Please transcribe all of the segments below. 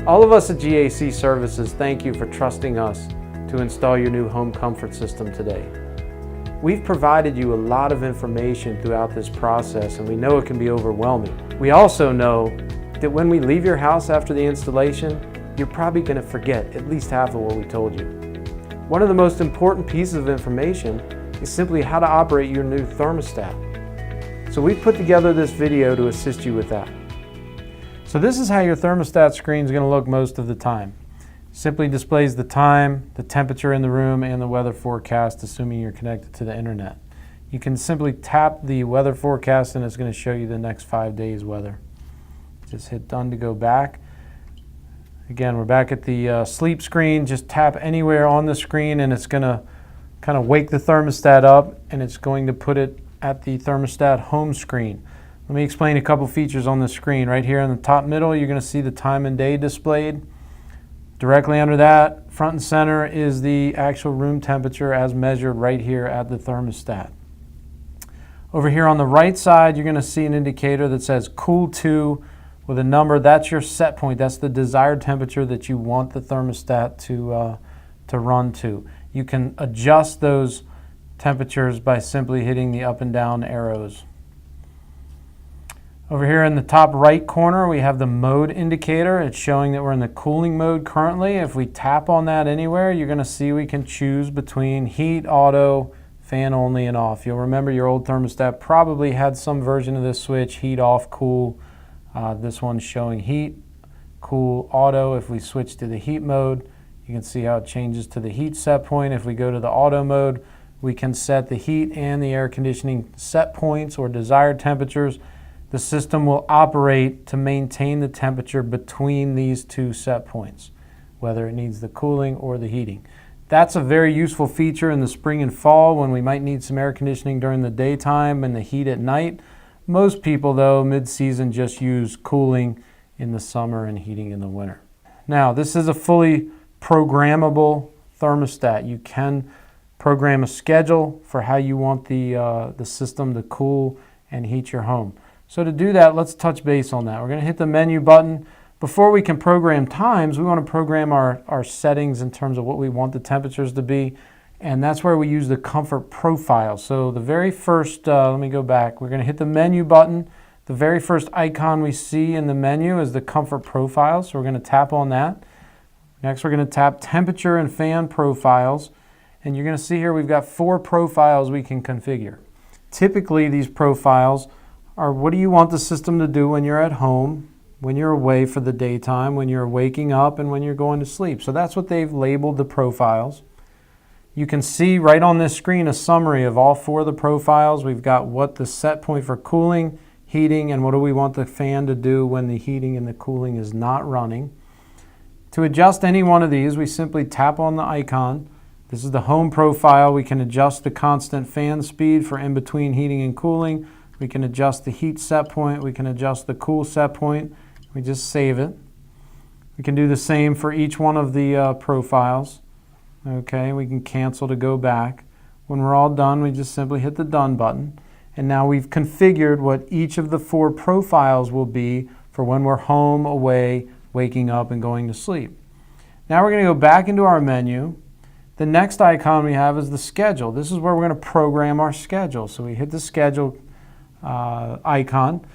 All of us at GAC Services thank you for trusting us to install your new home comfort system today. We've provided you a lot of information throughout this process, and we know it can be overwhelming. We also know that when we leave your house after the installation, you're probably going to forget at least half of what we told you. One of the most important pieces of information is simply how to operate your new thermostat. So we've put together this video to assist you with that. So this is how your thermostat screen is going to look most of the time. Simply displays the time, the temperature in the room, and the weather forecast, assuming you're connected to the internet. You can simply tap the weather forecast and it's going to show you the next 5 days weather. Just hit done to go back. Again, we're back at the sleep screen. Just tap anywhere on the screen and it's going to kind of wake the thermostat up, and it's going to put it at the thermostat home screen. Let me explain a couple features on the screen. Right here in the top middle, you're going to see the time and day displayed. Directly under that, front and center, is the actual room temperature as measured right here at the thermostat. Over here on the right side, you're going to see an indicator that says cool to with a number. That's your set point. That's the desired temperature that you want the thermostat to run to. You can adjust those temperatures by simply hitting the up and down arrows. Over here in the top right corner, we have the mode indicator. It's showing that we're in the cooling mode currently. If we tap on that anywhere, you're going to see we can choose between heat, auto, fan only, and off. You'll remember your old thermostat probably had some version of this switch, heat, off, cool. This one's showing heat, cool, auto. If we switch to the heat mode, you can see how it changes to the heat set point. If we go to the auto mode, we can set the heat and the air conditioning set points or desired temperatures. The system will operate to maintain the temperature between these two set points, whether it needs the cooling or the heating. That's a very useful feature in the spring and fall when we might need some air conditioning during the daytime and the heat at night. Most people, though, mid-season just use cooling in the summer and heating in the winter. Now, this is a fully programmable thermostat. You can program a schedule for how you want the system to cool and heat your home. So to do that, let's touch base on that. We're going to hit the menu button. Before we can program times, we want to program our settings in terms of what we want the temperatures to be, and that's where we use the comfort profile. So the very first, let me go back. We're going to hit the menu button. The very first icon we see in the menu is the comfort profile, so we're going to tap on that. Next, we're going to tap temperature and fan profiles, and you're going to see here we've got 4 profiles we can configure. Typically, these profiles are what do you want the system to do when you're at home, when you're away for the daytime, when you're waking up, and when you're going to sleep. So that's what they've labeled the profiles. You can see right on this screen a summary of all 4 of the profiles. We've got what the set point for cooling, heating, and what do we want the fan to do when the heating and the cooling is not running. To adjust any one of these, we simply tap on the icon. This is the home profile. We can adjust the constant fan speed for in-between heating and cooling. We can adjust the heat set point. We can adjust the cool set point. We just save it. We can do the same for each one of the profiles. Okay, we can cancel to go back. When we're all done, we just simply hit the done button. And now we've configured what each of the 4 profiles will be for when we're home, away, waking up, and going to sleep. Now we're going to go back into our menu. The next icon we have is the schedule. This is where we're going to program our schedule. So we hit the schedule icon,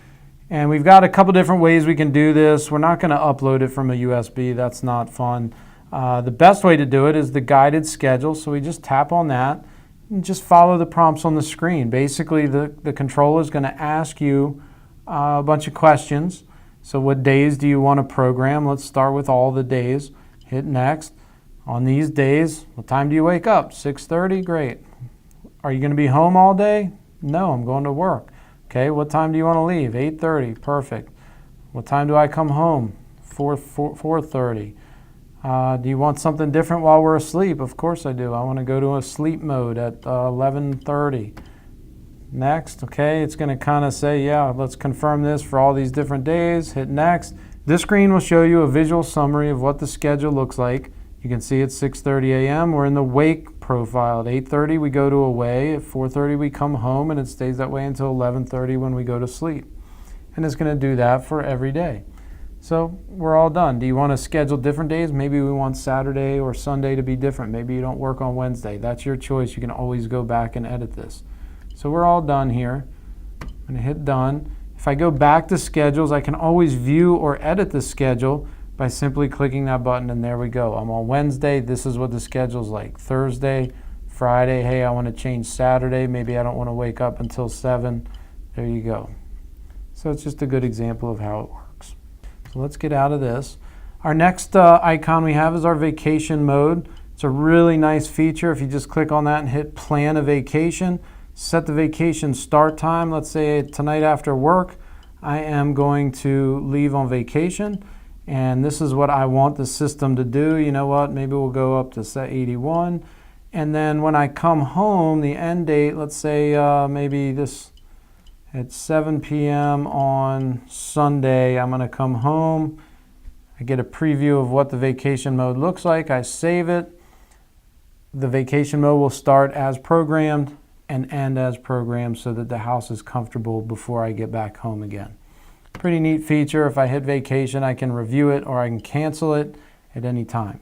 and we've got a couple different ways we can do this. We're not going to upload it from a USB. That's not fun. The best way to do it is the guided schedule. So we just tap on that and just follow the prompts on the screen. Basically, the controller is going to ask you a bunch of questions. So what days do you want to program? Let's start with all the days. Hit next. On these days, what time do you wake up? 6:30? Great. Are you going to be home all day? No, I'm going to work. Okay, what time do you want to leave? 8:30, perfect. What time do I come home? 4:30. Do you want something different while we're asleep? Of course I do. I want to go to a sleep mode at 11:30. Next, okay, it's going to kind of say, yeah, let's confirm this for all these different days. Hit next. This screen will show you a visual summary of what the schedule looks like. You can see it's 6:30 a.m. We're in the wake profile. At 8:30 we go to away. At 4:30 we come home, and it stays that way until 11:30 when we go to sleep. And it's going to do that for every day. So we're all done. Do you want to schedule different days? Maybe we want Saturday or Sunday to be different. Maybe you don't work on Wednesday. That's your choice. You can always go back and edit this. So we're all done here. I'm going to hit done. If I go back to schedules, I can always view or edit the schedule by simply clicking that button, and there we go. I'm on Wednesday. This is what the schedule's like. Thursday, Friday. Hey, I want to change Saturday. Maybe I don't want to wake up until 7. There you go. So it's just a good example of how it works. So let's get out of this. Our next icon we have is our vacation mode. It's a really nice feature. If you just click on that and hit plan a vacation, set the vacation start time. Let's say tonight after work, I am going to leave on vacation, and this is what I want the system to do. You know what? Maybe we'll go up to set 81. And then when I come home, the end date, let's say maybe this at 7 p.m. on Sunday, I'm going to come home. I get a preview of what the vacation mode looks like. I save it. The vacation mode will start as programmed and end as programmed so that the house is comfortable before I get back home again. Pretty neat feature. If I hit vacation, I can review it or I can cancel it at any time.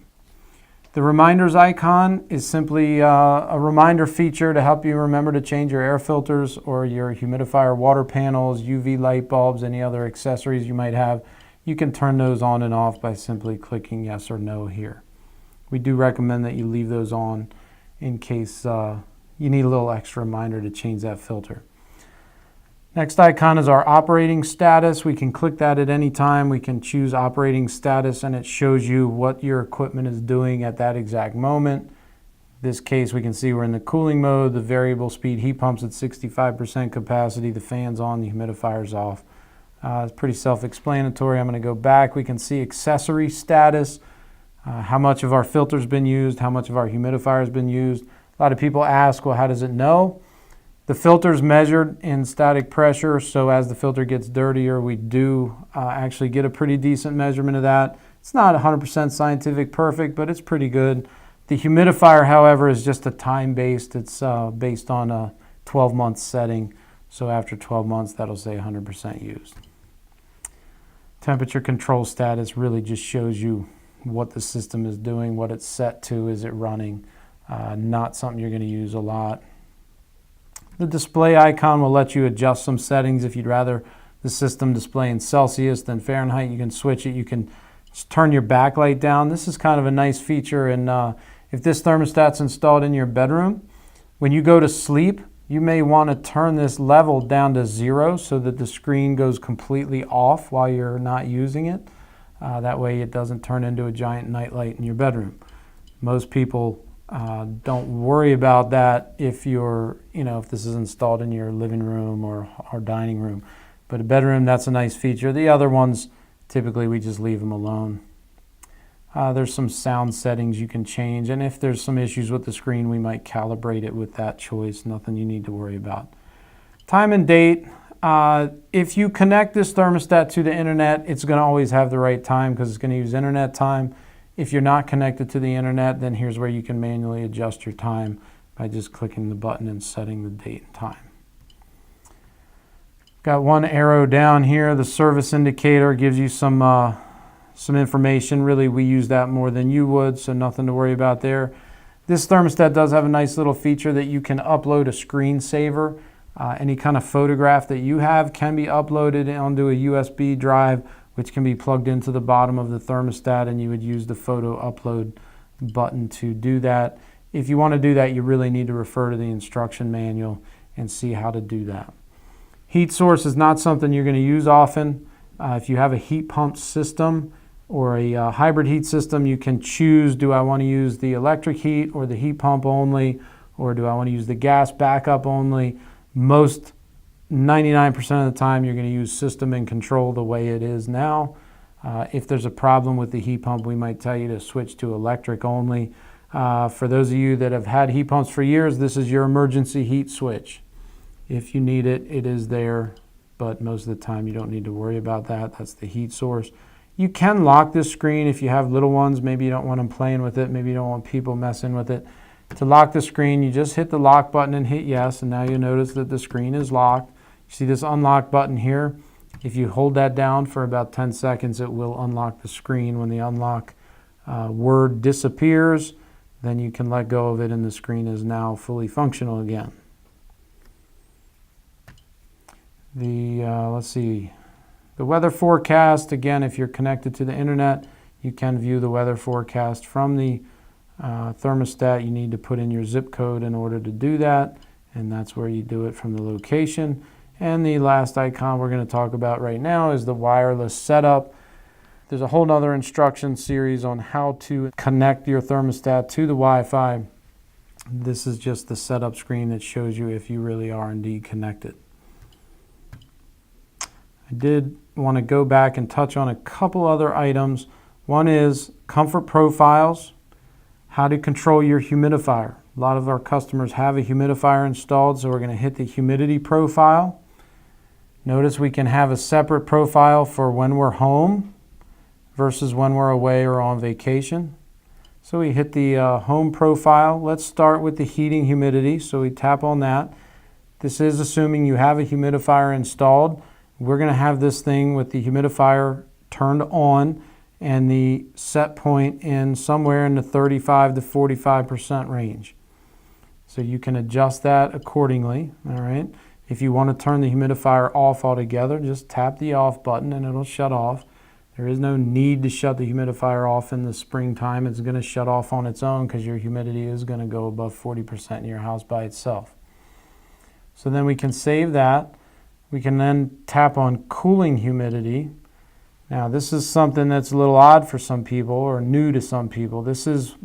The reminders icon is simply a reminder feature to help you remember to change your air filters or your humidifier water panels, UV light bulbs, any other accessories you might have. You can turn those on and off by simply clicking yes or no here. We do recommend that you leave those on in case you need a little extra reminder to change that filter. Next icon is our operating status. We can click that at any time. We can choose operating status, and it shows you what your equipment is doing at that exact moment. In this case, we can see we're in the cooling mode. The variable speed heat pump's at 65% capacity. The fan's on, the humidifier's off. It's pretty self-explanatory. I'm going to go back. We can see accessory status, how much of our filter's been used, how much of our humidifier has been used. A lot of people ask, well, how does it know? The filter is measured in static pressure, so as the filter gets dirtier, we do actually get a pretty decent measurement of that. It's not 100% scientific perfect, but it's pretty good. The humidifier, however, is just a time-based. It's based on a 12-month setting, so after 12 months, that'll say 100% used. Temperature control status really just shows you what the system is doing, what it's set to, is it running. Not something you're going to use a lot. The display icon will let you adjust some settings. If you'd rather the system display in Celsius than Fahrenheit, you can switch it. You can just turn your backlight down. This is kind of a nice feature, and if this thermostat's installed in your bedroom, when you go to sleep, you may want to turn this level down to 0 so that the screen goes completely off while you're not using it. That way it doesn't turn into a giant nightlight in your bedroom. Most people don't worry about that if if this is installed in your living room or dining room. But a bedroom, that's a nice feature. The other ones, typically we just leave them alone. There's some sound settings you can change, and if there's some issues with the screen, we might calibrate it with that choice. Nothing you need to worry about. Time and date. If you connect this thermostat to the internet, it's going to always have the right time because it's going to use internet time. If you're not connected to the internet, then here's where you can manually adjust your time by just clicking the button and setting the date and time. Got one arrow down here. The service indicator gives you some information. Really, we use that more than you would, so nothing to worry about there. This thermostat does have a nice little feature that you can upload a screensaver. Any kind of photograph that you have can be uploaded onto a USB drive, which can be plugged into the bottom of the thermostat, and you would use the photo upload button to do that. If you want to do that, you really need to refer to the instruction manual and see how to do that. Heat source is not something you're going to use often. If you have a heat pump system or a hybrid heat system, you can choose, do I want to use the electric heat or the heat pump only, or do I want to use the gas backup only? Most 99% of the time you're going to use system and control the way it is now. If there's a problem with the heat pump, we might tell you to switch to electric only. For those of you that have had heat pumps for years, this is your emergency heat switch. If you need it, it is there, but most of the time you don't need to worry about that. That's the heat source. You can lock this screen if you have little ones. Maybe you don't want them playing with it. Maybe you don't want people messing with it. To lock the screen, you just hit the lock button and hit yes, and now you'll notice that the screen is locked. You see this unlock button here. If you hold that down for about 10 seconds, it will unlock the screen. When the unlock word disappears, then you can let go of it and the screen is now fully functional again. Let's see, the weather forecast, again, if you're connected to the internet, you can view the weather forecast from the thermostat. You need to put in your zip code in order to do that, and that's where you do it from the location. And the last icon we're going to talk about right now is the wireless setup. There's a whole nother instruction series on how to connect your thermostat to the Wi-Fi. This is just the setup screen that shows you if you really are indeed connected. I did want to go back and touch on a couple other items. One is comfort profiles, how to control your humidifier. A lot of our customers have a humidifier installed, so we're going to hit the humidity profile. Notice we can have a separate profile for when we're home versus when we're away or on vacation. So we hit the home profile. Let's start with the heating humidity. So we tap on that. This is assuming you have a humidifier installed. We're going to have this thing with the humidifier turned on and the set point in somewhere in the 35 to 45% range. So you can adjust that accordingly, all right? If you want to turn the humidifier off altogether, just tap the off button and it'll shut off. There is no need to shut the humidifier off in the springtime. It's going to shut off on its own because your humidity is going to go above 40% in your house by itself. So then we can save that. We can then tap on cooling humidity. Now this is something that's a little odd for some people or new to some people. This is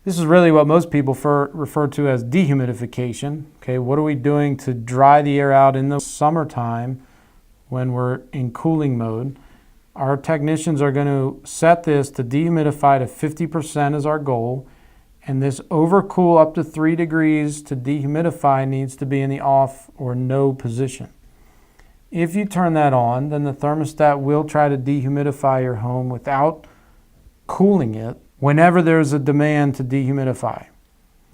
really what most people refer to as dehumidification. Okay, what are we doing to dry the air out in the summertime when we're in cooling mode? Our technicians are going to set this to dehumidify to 50% as our goal, and this overcool up to 3 degrees to dehumidify needs to be in the off or no position. If you turn that on, then the thermostat will try to dehumidify your home without cooling it whenever there's a demand to dehumidify.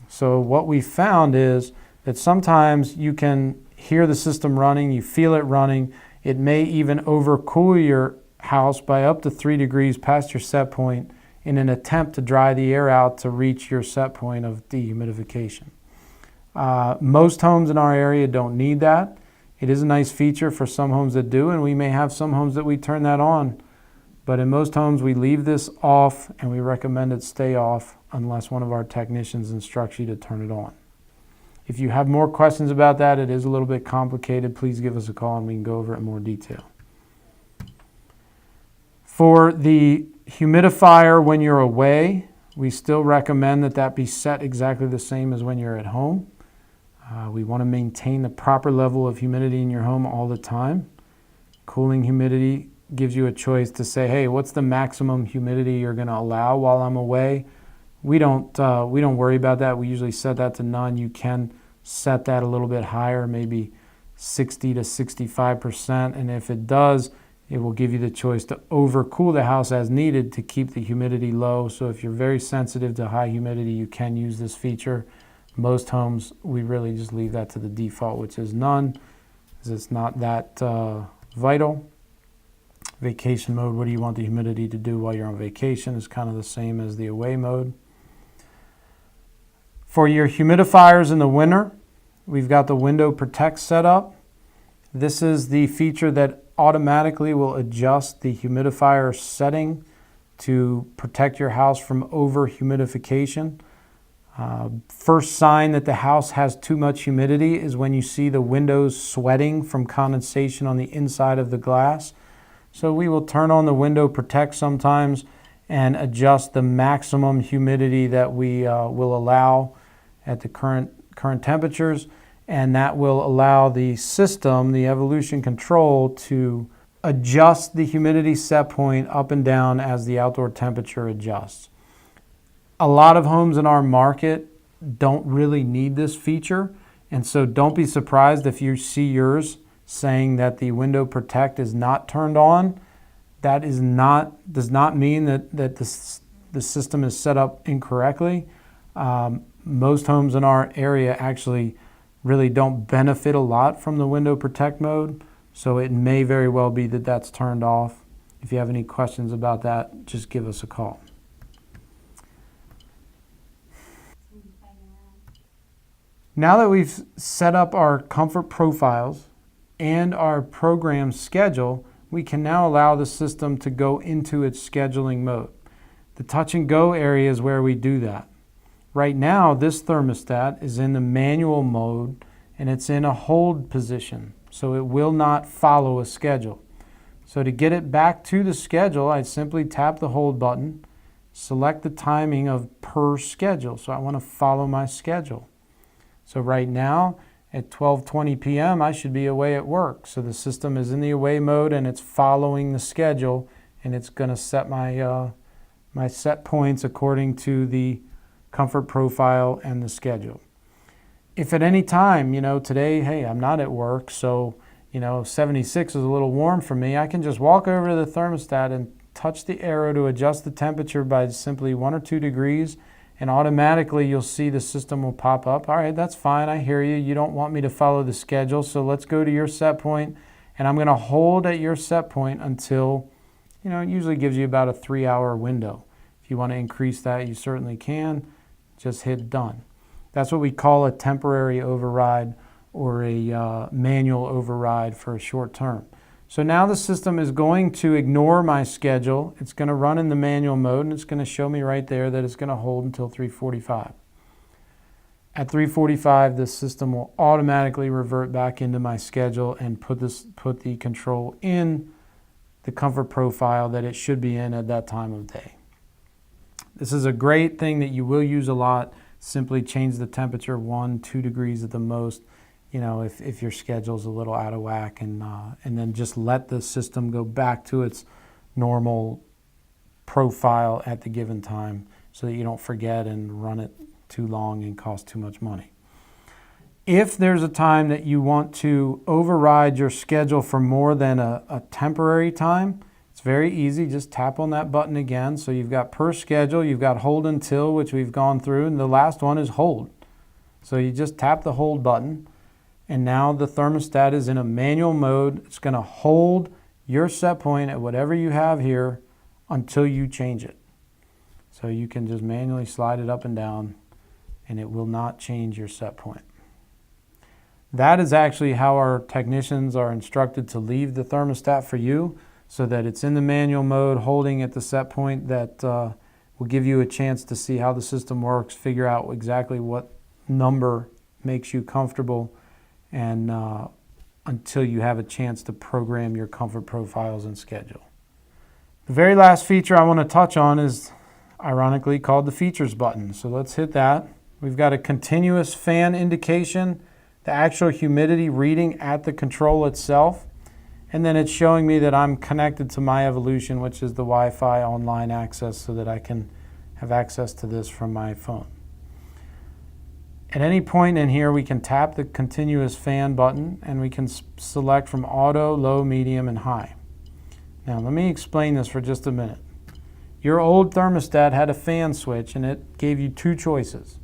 So what we found is that sometimes you can hear the system running, you feel it running. It may even overcool your house by up to 3 degrees past your set point in an attempt to dry the air out to reach your set point of dehumidification. Most homes in our area don't need that. It is a nice feature for some homes that do, and we may have some homes that we turn that on. But in most homes, we leave this off, and we recommend it stay off unless one of our technicians instructs you to turn it on. If you have more questions about that, it is a little bit complicated, please give us a call and we can go over it in more detail. For the humidifier when you're away, we still recommend that be set exactly the same as when you're at home. We want to maintain the proper level of humidity in your home all the time. Cooling humidity gives you a choice to say, hey, what's the maximum humidity you're going to allow while I'm away? We don't worry about that. We usually set that to none. You can set that a little bit higher, maybe 60 to 65%, and if it does, it will give you the choice to overcool the house as needed to keep the humidity low. So if you're very sensitive to high humidity, you can use this feature. Most homes, we really just leave that to the default, which is none, because it's not that vital. Vacation mode, what do you want the humidity to do while you're on vacation, is kind of the same as the away mode. For your humidifiers in the winter, we've got the window protect set up. This is the feature that automatically will adjust the humidifier setting to protect your house from over humidification. First sign that the house has too much humidity is when you see the windows sweating from condensation on the inside of the glass. So we will turn on the window protect sometimes and adjust the maximum humidity that we will allow at the current temperatures, and that will allow the system, the Evolution control, to adjust the humidity set point up and down as the outdoor temperature adjusts. A lot of homes in our market don't really need this feature, and so don't be surprised if you see yours saying that the window protect is not turned on. That does not mean that the system is set up incorrectly. Most homes in our area actually really don't benefit a lot from the window protect mode. So it may very well be that that's turned off. If you have any questions about that, just give us a call. Now that we've set up our comfort profiles and our program schedule, we can now allow the system to go into its scheduling mode. The touch and go area is where we do that. Right now, this thermostat is in the manual mode and it's in a hold position, so it will not follow a schedule. So to get it back to the schedule, I simply tap the hold button, select the timing of per schedule. So I want to follow my schedule. So right now at 12:20 p.m. I should be away at work. So the system is in the away mode and it's following the schedule, and it's going to set my my set points according to the comfort profile and the schedule. If at any time, today, hey, I'm not at work, so 76 is a little warm for me, I can just walk over to the thermostat and touch the arrow to adjust the temperature by simply 1 or 2 degrees, and automatically you'll see the system will pop up. All right, that's fine, I hear you. You don't want me to follow the schedule, so let's go to your set point, and I'm going to hold at your set point until, it usually gives you about a 3-hour window. If you want to increase that, you certainly can. Just hit done. That's what we call a temporary override or a manual override for a short term. So now the system is going to ignore my schedule. It's going to run in the manual mode, and it's going to show me right there that it's going to hold until 3:45. At 3:45, the system will automatically revert back into my schedule and put the control in the comfort profile that it should be in at that time of day. This is a great thing that you will use a lot. Simply change the temperature 1-2 degrees at the most, if your schedule's a little out of whack, and then just let the system go back to its normal profile at the given time so that you don't forget and run it too long and cost too much money. If there's a time that you want to override your schedule for more than a temporary time, it's very easy. Just tap on that button again. So you've got per schedule, you've got hold until, which we've gone through, and the last one is hold. So you just tap the hold button, and now the thermostat is in a manual mode. It's going to hold your set point at whatever you have here until you change it. So you can just manually slide it up and down, and it will not change your set point. That is actually how our technicians are instructed to leave the thermostat for you, so that it's in the manual mode, holding at the set point that will give you a chance to see how the system works, figure out exactly what number makes you comfortable, and until you have a chance to program your comfort profiles and schedule. The very last feature I want to touch on is ironically called the features button. So let's hit that. We've got a continuous fan indication, the actual humidity reading at the control itself, and then it's showing me that I'm connected to my Evolution, which is the Wi-Fi online access, so that I can have access to this from my phone. At any point in here, we can tap the continuous fan button, and we can select from auto, low, medium, and high. Now let me explain this for just a minute. Your old thermostat had a fan switch, and it gave you 2 choices,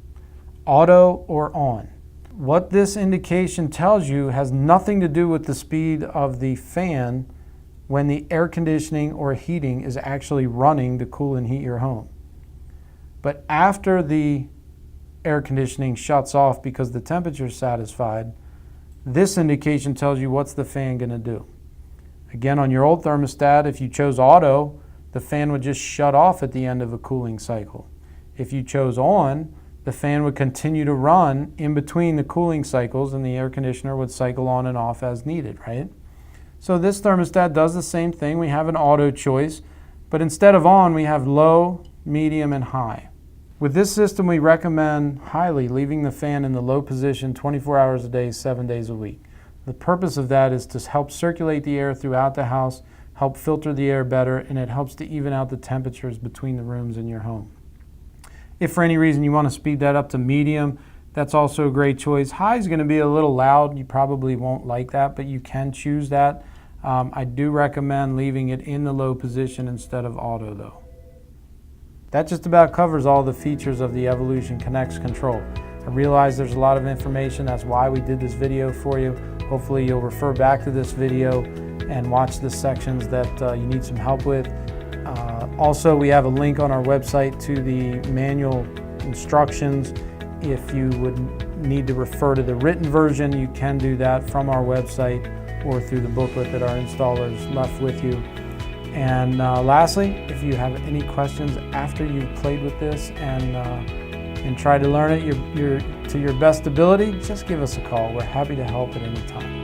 auto or on. What this indication tells you has nothing to do with the speed of the fan when the air conditioning or heating is actually running to cool and heat your home. But after the air conditioning shuts off because the temperature is satisfied, this indication tells you what's the fan going to do. Again, on your old thermostat, if you chose auto, the fan would just shut off at the end of a cooling cycle. If you chose on, the fan would continue to run in between the cooling cycles, and the air conditioner would cycle on and off as needed, right? So this thermostat does the same thing. We have an auto choice, but instead of on, we have low, medium, and high. With this system, we recommend highly leaving the fan in the low position 24 hours a day, 7 days a week. The purpose of that is to help circulate the air throughout the house, help filter the air better, and it helps to even out the temperatures between the rooms in your home. If for any reason you want to speed that up to medium, that's also a great choice. High is going to be a little loud. You probably won't like that, but you can choose that. I do recommend leaving it in the low position instead of auto though. That just about covers all the features of the Evolution Connex control. I realize there's a lot of information. That's why we did this video for you. Hopefully you'll refer back to this video and watch the sections that you need some help with. Also, we have a link on our website to the manual instructions. If you would need to refer to the written version, you can do that from our website or through the booklet that our installers left with you. And lastly, if you have any questions after you've played with this and try to learn it to your best ability, just give us a call. We're happy to help at any time.